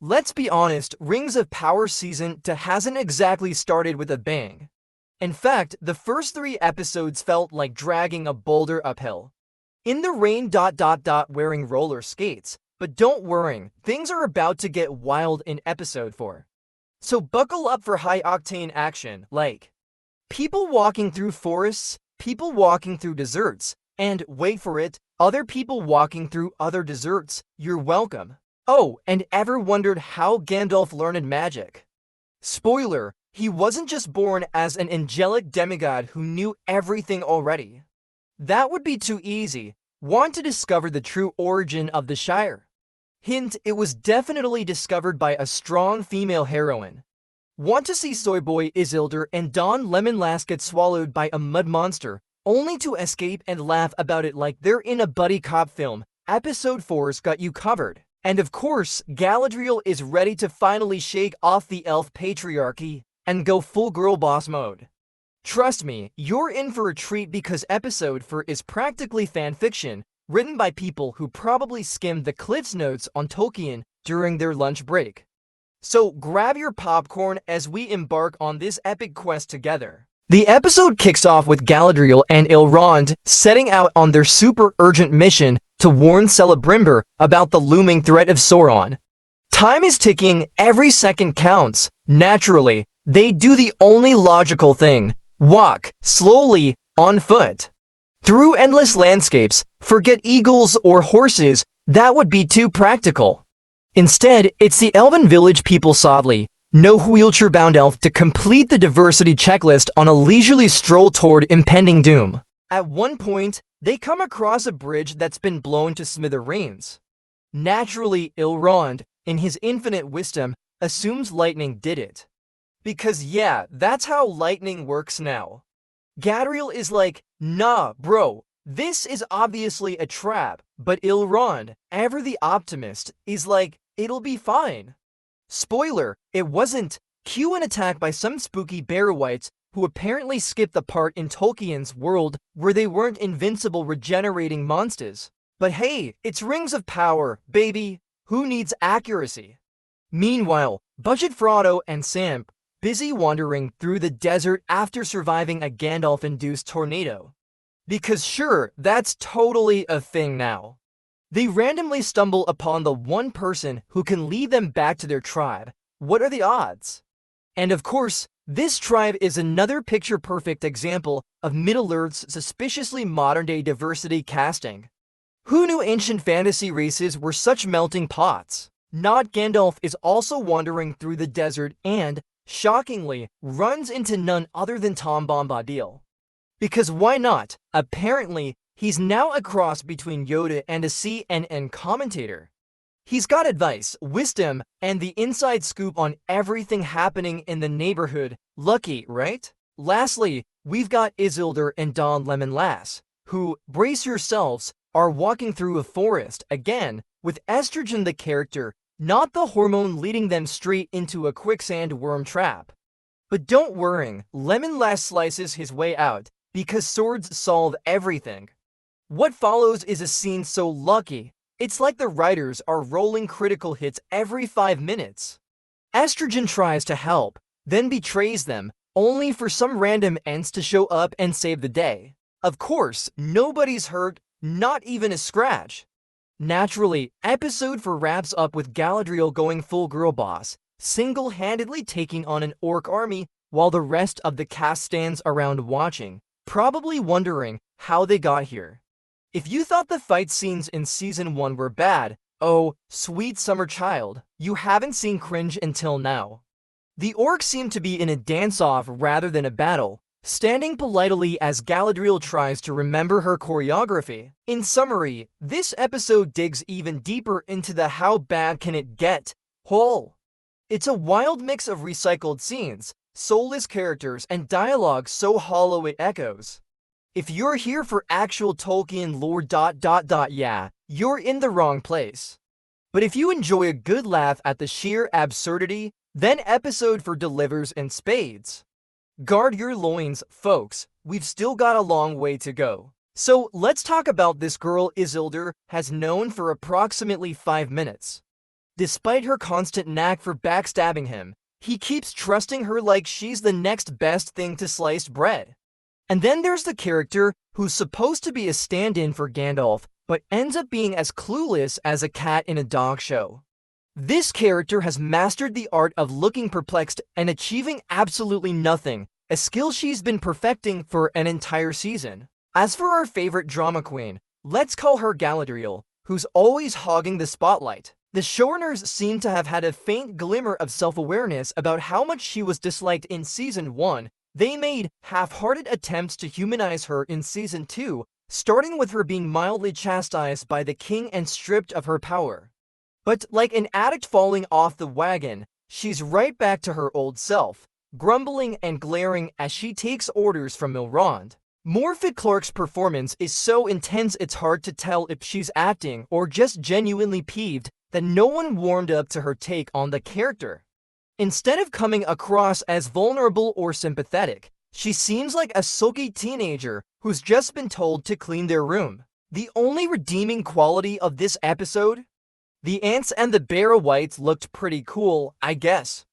Let's be honest, Rings of Power Season 2 hasn't exactly started with a bang. In fact, the first 3 episodes felt like dragging a boulder uphill. In the rain wearing roller skates, but don't worry, things are about to get wild in episode 4. So buckle up for high-octane action, like people walking through forests, people walking through deserts, and, wait for it, other people walking through other deserts. You're welcome. Oh, and ever wondered how Gandalf learned magic? Spoiler, he wasn't just born as an angelic demigod who knew everything already. That would be too easy. Want to discover the true origin of the Shire? Hint, it was definitely discovered by a strong female heroine. Want to see soy boy Isildur and Don Lemonlass get swallowed by a mud monster, only to escape and laugh about it like they're in a buddy cop film? Episode 4's got you covered. And of course, Galadriel is ready to finally shake off the elf patriarchy and go full girl boss mode. Trust me, you're in for a treat because episode 4 is practically fanfiction, written by people who probably skimmed the Cliff's Notes on Tolkien during their lunch break. So grab your popcorn as we embark on this epic quest together. The episode kicks off with Galadriel and Elrond setting out on their super urgent mission to warn Celebrimbor about the looming threat of Sauron. Time is ticking, every second counts. Naturally, they do the only logical thing: walk, slowly, on foot. Through endless landscapes, forget eagles or horses, that would be too practical. Instead, it's the elven village people sadly, no wheelchair-bound elf to complete the diversity checklist on a leisurely stroll toward impending doom. At one point, they come across a bridge that's been blown to smithereens. Naturally, Elrond, in his infinite wisdom, assumes lightning did it. Because yeah, that's how lightning works now. Galadriel is like, nah, bro, this is obviously a trap, but Elrond, ever the optimist, is like, it'll be fine. Spoiler, it wasn't. Cue an attack by some spooky bear-wights who apparently skipped the part in Tolkien's world where they weren't invincible regenerating monsters. But hey, it's Rings of Power, baby. Who needs accuracy? Meanwhile, Budget Frodo and Sam busy wandering through the desert after surviving a Gandalf-induced tornado. Because sure, that's totally a thing now. They randomly stumble upon the one person who can lead them back to their tribe. What are the odds? And of course, this tribe is another picture-perfect example of Middle-earth's suspiciously modern-day diversity casting. Who knew ancient fantasy races were such melting pots? Not Gandalf is also wandering through the desert and, shockingly, runs into none other than Tom Bombadil. Because why not? Apparently, he's now a cross between Yoda and a CNN commentator. He's got advice, wisdom, and the inside scoop on everything happening in the neighborhood. Lucky, right? Lastly, we've got Isildur and Don Lemonlass, who, brace yourselves, are walking through a forest, again, with Estrogen the character, not the hormone leading them straight into a quicksand worm trap. But don't worry, Lemonlass slices his way out, because swords solve everything. What follows is a scene so lucky, it's like the writers are rolling critical hits every 5 minutes. Estrogen tries to help, then betrays them, only for some random ents to show up and save the day. Of course, nobody's hurt, not even a scratch. Naturally, episode 4 wraps up with Galadriel going full girl boss, single-handedly taking on an orc army while the rest of the cast stands around watching, probably wondering how they got here. If you thought the fight scenes in Season 1 were bad, oh, sweet summer child, you haven't seen cringe until now. The orcs seem to be in a dance-off rather than a battle, standing politely as Galadriel tries to remember her choreography. In summary, this episode digs even deeper into the how bad can it get hole. It's a wild mix of recycled scenes, soulless characters, and dialogue so hollow it echoes. If you're here for actual Tolkien lore yeah, you're in the wrong place. But if you enjoy a good laugh at the sheer absurdity, then episode 4 delivers in spades. Guard your loins, folks, we've still got a long way to go. So let's talk about this girl Isildur has known for approximately 5 minutes. Despite her constant knack for backstabbing him, he keeps trusting her like she's the next best thing to sliced bread. And then there's the character who's supposed to be a stand-in for Gandalf, but ends up being as clueless as a cat in a dog show. This character has mastered the art of looking perplexed and achieving absolutely nothing, a skill she's been perfecting for an entire season. As for our favorite drama queen, let's call her Galadriel, who's always hogging the spotlight. The showrunners seem to have had a faint glimmer of self-awareness about how much she was disliked in Season 1. They made half-hearted attempts to humanize her in Season 2, starting with her being mildly chastised by the king and stripped of her power. But like an addict falling off the wagon, she's right back to her old self, grumbling and glaring as she takes orders from Elrond. Morphet Clark's performance is so intense it's hard to tell if she's acting or just genuinely peeved that no one warmed up to her take on the character. Instead of coming across as vulnerable or sympathetic, she seems like a sulky teenager who's just been told to clean their room. The only redeeming quality of this episode? The ants and the bear whites looked pretty cool, I guess.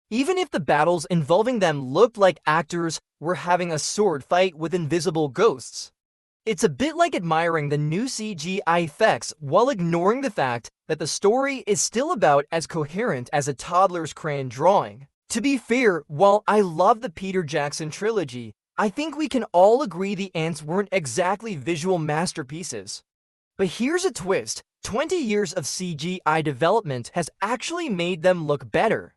Even if the battles involving them looked like actors were having a sword fight with invisible ghosts. It's a bit like admiring the new CGI effects while ignoring the fact that the story is still about as coherent as a toddler's crayon drawing. To be fair, while I love the Peter Jackson trilogy, I think we can all agree the ants weren't exactly visual masterpieces. But here's a twist: 20 years of CGI development has actually made them look better.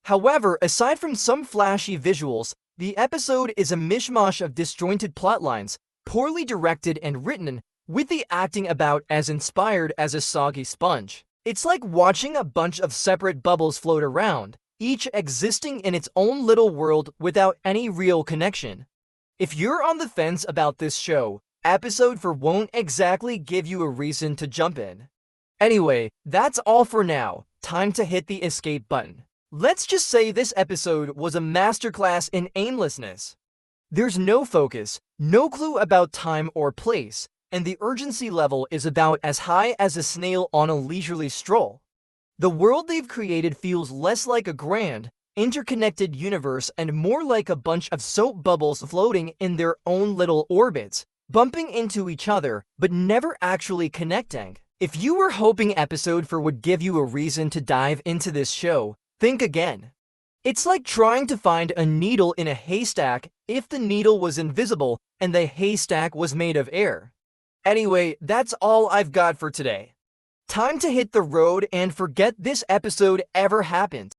However, aside from some flashy visuals, the episode is a mishmash of disjointed plotlines, poorly directed and written, with the acting about as inspired as a soggy sponge. It's like watching a bunch of separate bubbles float around, each existing in its own little world without any real connection. If you're on the fence about this show, episode 4 won't exactly give you a reason to jump in. Anyway, that's all for now. Time to hit the escape button. Let's just say this episode was a masterclass in aimlessness. There's no focus, no clue about time or place, and the urgency level is about as high as a snail on a leisurely stroll. The world they've created feels less like a grand, interconnected universe and more like a bunch of soap bubbles floating in their own little orbits, bumping into each other, but never actually connecting. If you were hoping episode 4 would give you a reason to dive into this show, think again. It's like trying to find a needle in a haystack if the needle was invisible and the haystack was made of air. Anyway, that's all I've got for today. Time to hit the road and forget this episode ever happened.